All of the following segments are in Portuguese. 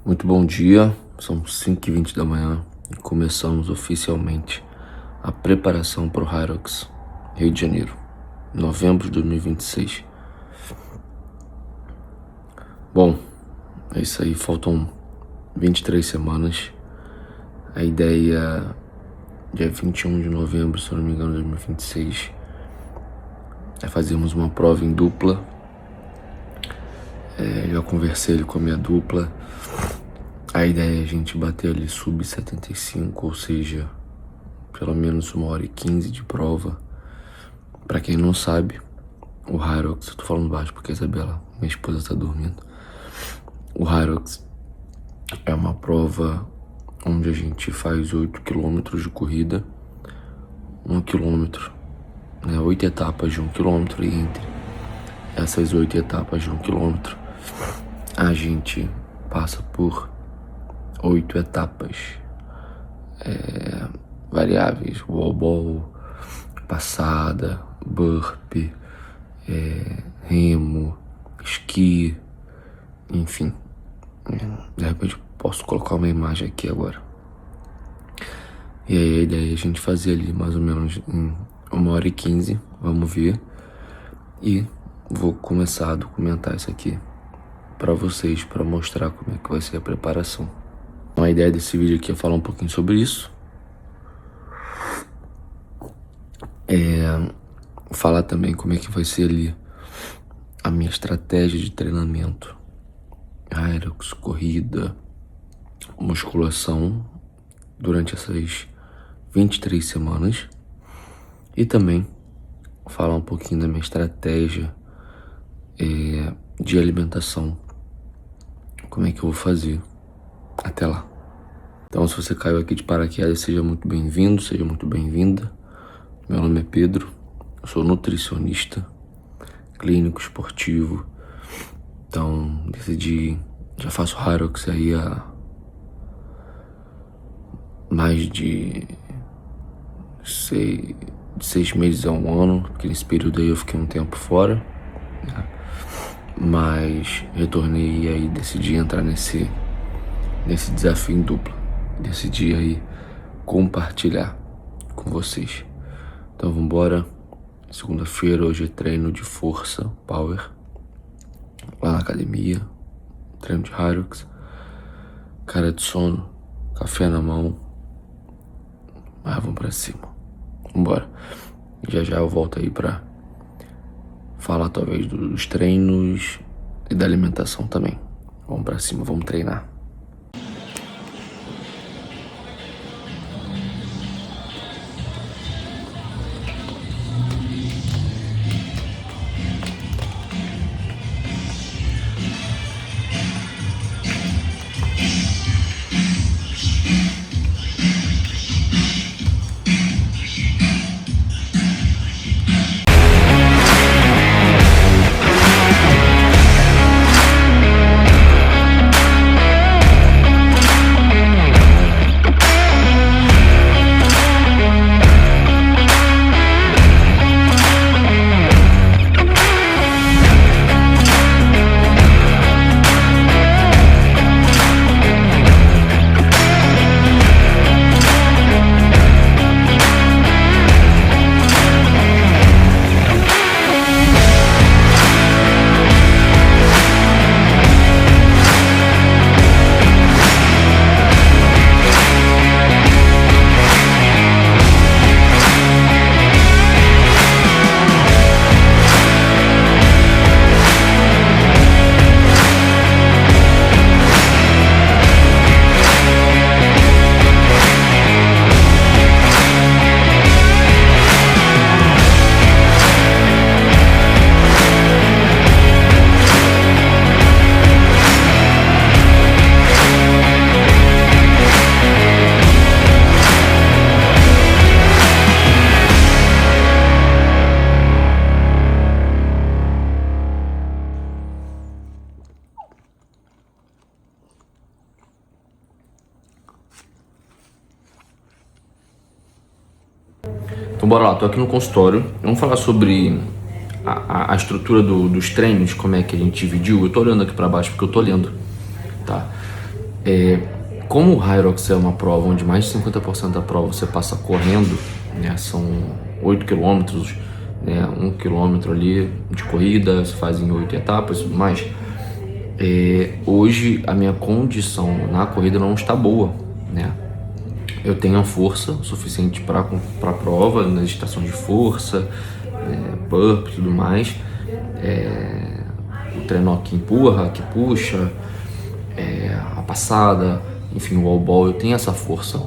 Muito bom dia, são 5h20 da manhã e começamos oficialmente a preparação para o Hyrox, Rio de Janeiro, novembro de 2026. Bom, é isso aí, faltam 23 semanas. A ideia, dia 21 de novembro, se eu não me engano, de 2026, é fazermos uma prova em dupla. Já conversei com a minha dupla. A ideia é a gente bater ali sub 75, ou seja, pelo menos 1h15 de prova. Pra quem não sabe, o Hyrox, eu tô falando baixo porque a Isabela, minha esposa, tá dormindo. O Hyrox é uma prova onde a gente faz 8 km de corrida, 1 km, 8 etapas de 1 km, e entre essas 8 etapas de 1 km, a gente passa por 8 etapas variáveis: wall, passada, burpee, remo, esqui, enfim. De repente posso colocar uma imagem aqui agora. E aí a ideia é a gente fazer ali mais ou menos em 1h15, vamos ver. E vou começar a documentar isso aqui para vocês, para mostrar como é que vai ser a preparação. Então, a ideia desse vídeo aqui é falar um pouquinho sobre isso. Falar também como é que vai ser ali a minha estratégia de treinamento. Hyrox, corrida, musculação durante essas 23 semanas. E também falar um pouquinho da minha estratégia de alimentação. Como é que eu vou fazer até lá. Então, se você caiu aqui de paraquedas, seja muito bem-vindo, seja muito bem-vinda. Meu nome é Pedro, eu sou nutricionista, clínico esportivo. Então, decidi, já faço Hyrox aí há mais de 6 meses a 1 ano, porque nesse período aí eu fiquei um tempo fora, né? Mas retornei e aí decidi entrar nesse desafio em dupla. Decidi aí compartilhar com vocês. Então vambora. Segunda-feira, hoje é treino de força, power, lá na academia, treino de Hyrox, cara de sono, café na mão, mas vamos pra cima, vambora. Já eu volto aí pra falar talvez dos treinos e da alimentação também. Vamos pra cima, vamos treinar. Então bora lá, tô aqui no consultório. Vamos falar sobre a estrutura dos treinos, como é que a gente dividiu. Eu tô olhando aqui pra baixo porque eu tô lendo, tá? Como o Hyrox é uma prova onde mais de 50% da prova você passa correndo, né, são 8 quilômetros, né, 1 quilômetro ali de corrida, se faz em 8 etapas, mas hoje a minha condição na corrida não está boa, né? Eu tenho a força suficiente para a prova, nas estações de força, burp e tudo mais, o trenó que empurra, que puxa, a passada, enfim, o wall ball, eu tenho essa força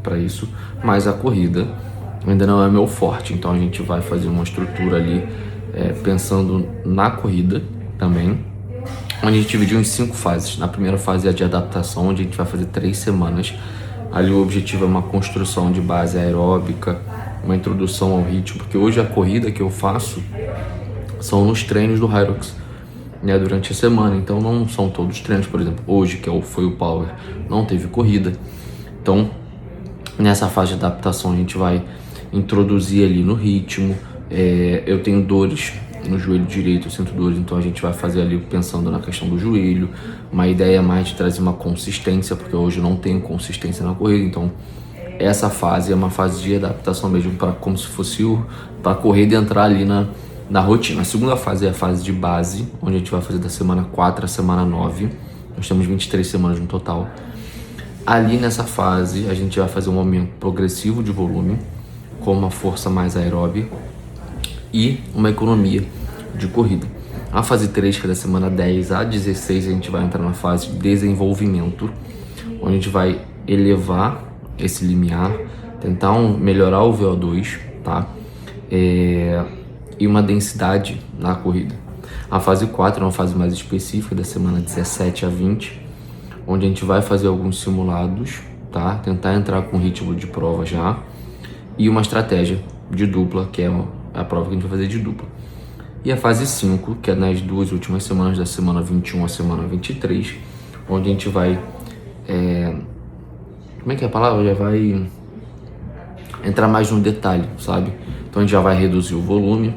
para isso, mas a corrida ainda não é meu forte, então a gente vai fazer uma estrutura ali pensando na corrida também, onde a gente dividiu em 5 fases. Na primeira fase é a de adaptação, onde a gente vai fazer 3 semanas. Ali o objetivo é uma construção de base aeróbica, uma introdução ao ritmo, porque hoje a corrida que eu faço são nos treinos do Hyrox, né, durante a semana, então não são todos os treinos. Por exemplo, hoje, foi o Power, não teve corrida, então nessa fase de adaptação a gente vai introduzir ali no ritmo. Eu tenho dores no joelho direito, eu sinto dores, então a gente vai fazer ali pensando na questão do joelho, uma ideia mais de trazer uma consistência, porque hoje eu não tenho consistência na corrida, então essa fase é uma fase de adaptação mesmo, como se fosse para a corrida entrar ali na rotina. A segunda fase é a fase de base, onde a gente vai fazer da semana 4 à semana 9, nós temos 23 semanas no total. Ali nessa fase a gente vai fazer um aumento progressivo de volume, com uma força mais aeróbica e uma economia de corrida. A fase 3, que é da semana 10 a 16, a gente vai entrar na fase de desenvolvimento, onde a gente vai elevar esse limiar, tentar melhorar o VO2, tá? E uma densidade na corrida. A fase 4 é uma fase mais específica, da semana 17 a 20, onde a gente vai fazer alguns simulados, tá? Tentar entrar com ritmo de prova já, e uma estratégia de dupla, que é a prova que a gente vai fazer de dupla. E a fase 5, que é nas 2 últimas semanas, da semana 21 à semana 23, onde a gente vai... como é que é a palavra? Já vai entrar mais no detalhe, sabe? Então a gente já vai reduzir o volume,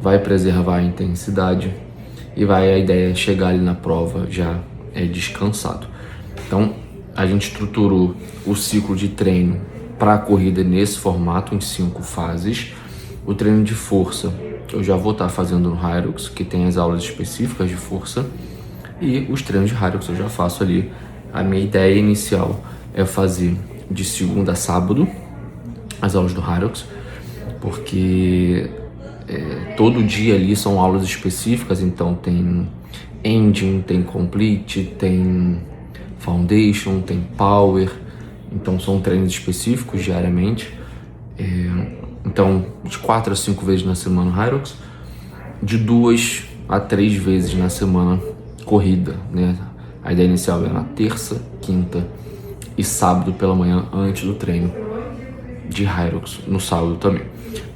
vai preservar a intensidade e a ideia é chegar ali na prova já descansado. Então a gente estruturou o ciclo de treino para a corrida nesse formato, em 5 fases. O treino de força eu já vou estar fazendo no Hyrox, que tem as aulas específicas de força, e os treinos de Hyrox eu já faço ali. A minha ideia inicial é fazer de segunda a sábado as aulas do Hyrox, porque todo dia ali são aulas específicas, então tem Engine, tem Complete, tem Foundation, tem Power, então são treinos específicos diariamente. Então, de 4 a 5 vezes na semana Hyrox, de 2 a 3 vezes na semana corrida, né? A ideia inicial é na terça, quinta e sábado pela manhã, antes do treino de Hyrox, no sábado também.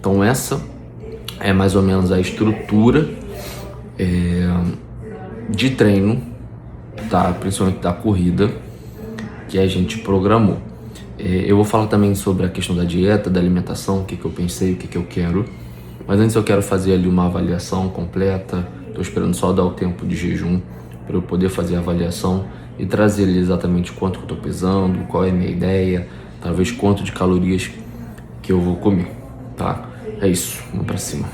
Então essa é mais ou menos a estrutura de treino, tá? Principalmente da corrida, que a gente programou. Eu vou falar também sobre a questão da dieta, da alimentação, o que eu pensei, o que eu quero. Mas antes eu quero fazer ali uma avaliação completa. Estou esperando só dar o tempo de jejum para eu poder fazer a avaliação e trazer ali exatamente quanto que eu estou pesando, qual é a minha ideia, talvez quanto de calorias que eu vou comer, tá? É isso, vamos pra cima.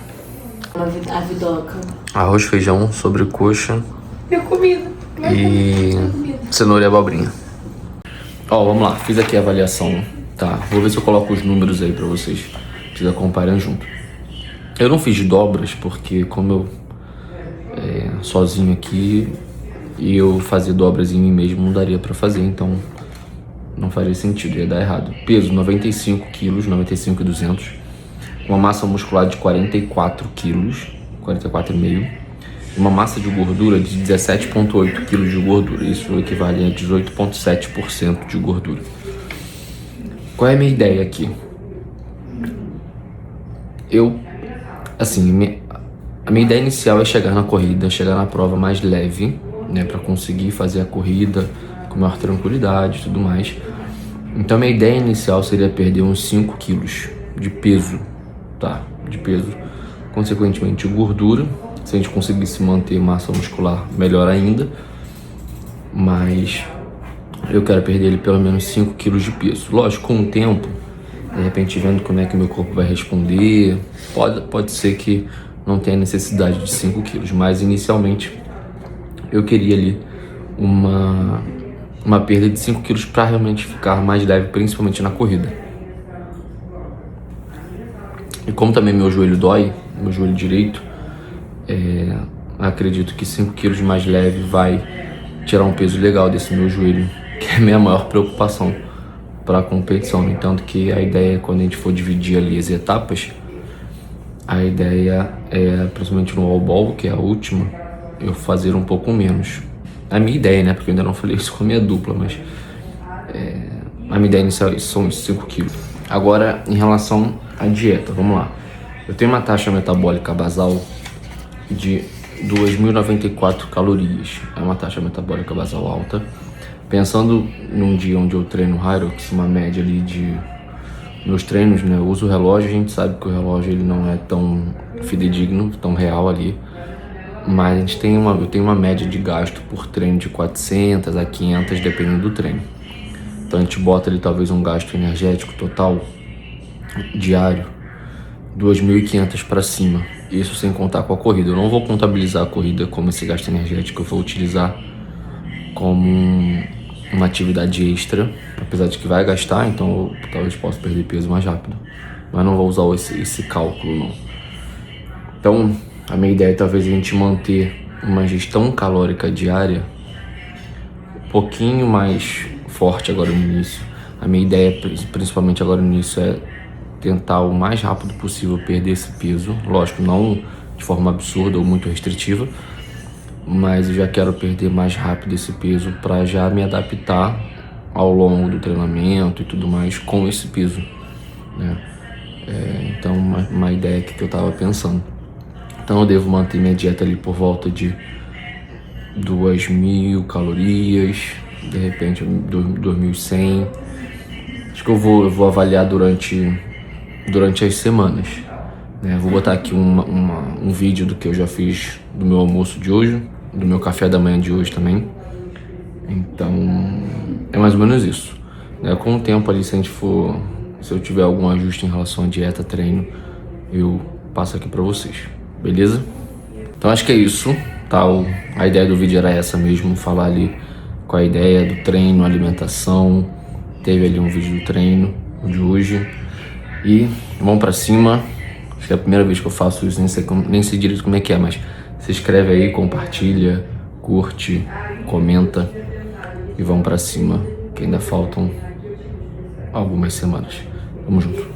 A vidoca. Arroz, feijão, sobrecoxa. Minha comida. E cenoura e abobrinha. Ó, vamos lá, fiz aqui a avaliação, tá? Vou ver se eu coloco os números aí pra vocês acompanharem junto. Eu não fiz dobras porque como eu sozinho aqui e eu fazer dobras em mim mesmo não daria pra fazer, então não faria sentido, ia dar errado. Peso 95 quilos, 95,200. Uma massa muscular de 44 quilos, 44,5. Uma massa de gordura de 17,8 quilos de gordura. Isso equivale a 18,7% de gordura. Qual é a minha ideia aqui? A minha ideia inicial é chegar na corrida, chegar na prova mais leve, né, para conseguir fazer a corrida com maior tranquilidade e tudo mais. Então minha ideia inicial seria perder uns 5 quilos de peso, tá? De peso, consequentemente gordura. Se a gente conseguisse manter massa muscular, melhor ainda. Mas eu quero perder ali pelo menos 5 quilos de peso. Lógico, com o tempo, de repente vendo como é que meu corpo vai responder, pode ser que não tenha necessidade de 5 quilos, mas inicialmente eu queria ali uma perda de 5 quilos para realmente ficar mais leve, principalmente na corrida. E como também meu joelho dói, meu joelho direito, acredito que 5 quilos mais leve vai tirar um peso legal desse meu joelho, que é a minha maior preocupação para a competição. No entanto, que a ideia, quando a gente for dividir ali as etapas, a ideia é, principalmente no All Ball, que é a última, eu fazer um pouco menos. A minha ideia, né? Porque eu ainda não falei isso com a minha dupla, mas a minha ideia inicial são os 5 quilos. Agora, em relação à dieta, vamos lá. Eu tenho uma taxa metabólica basal de 2.094 calorias. É uma taxa metabólica basal alta. Pensando num dia onde eu treino Hyrox, uma média ali de meus treinos, né? Eu uso o relógio, a gente sabe que o relógio ele não é tão fidedigno, tão real ali. Mas eu tenho uma média de gasto por treino de 400 a 500, dependendo do treino. Então a gente bota ali talvez um gasto energético total diário 2.500 para cima. Isso sem contar com a corrida. Eu não vou contabilizar a corrida como esse gasto energético, eu vou utilizar como uma atividade extra, apesar de que vai gastar, então eu talvez possa perder peso mais rápido. Mas não vou usar esse cálculo não. Então a minha ideia é talvez a gente manter uma ingestão calórica diária um pouquinho mais forte agora no início. A minha ideia, principalmente agora no início, é tentar o mais rápido possível perder esse peso. Lógico, não de forma absurda ou muito restritiva, mas eu já quero perder mais rápido esse peso para já me adaptar ao longo do treinamento e tudo mais com esse peso, né? Então, uma ideia que eu estava pensando. Então eu devo manter minha dieta ali por volta de 2.000 calorias, de repente 2.100. Acho que eu vou avaliar durante as semanas, né? Vou botar aqui um vídeo do que eu já fiz do meu almoço de hoje, do meu café da manhã de hoje também. Então é mais ou menos isso, né? Com o tempo ali, se eu tiver algum ajuste em relação à dieta, treino, eu passo aqui pra vocês, beleza? Então acho que é isso, tá? A ideia do vídeo era essa mesmo, falar ali com a ideia do treino, alimentação. Teve ali um vídeo do treino de hoje e vamos pra cima. Acho que é a primeira vez que eu faço isso, nem sei direito como é que é, mas se inscreve aí, compartilha, curte, comenta e vamos pra cima, que ainda faltam algumas semanas. Tamo junto.